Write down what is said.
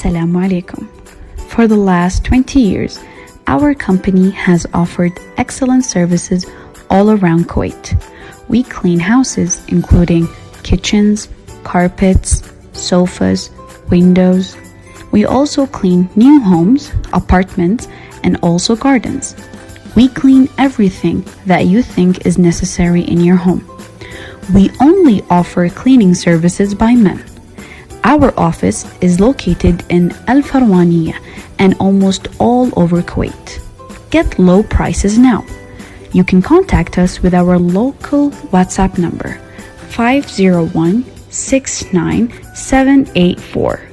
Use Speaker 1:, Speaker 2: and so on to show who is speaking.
Speaker 1: السلام عليكم. For the last 20 years, our company has offered excellent services all around Kuwait. We clean houses including kitchens, carpets, sofas, windows. We also clean new homes, apartments, and also gardens. We clean everything that you think is necessary in your home. We only offer cleaning services by men. Our office is located in Al Farwaniya and almost all over Kuwait. Get low prices now. You can contact us with our local WhatsApp number 501 69784.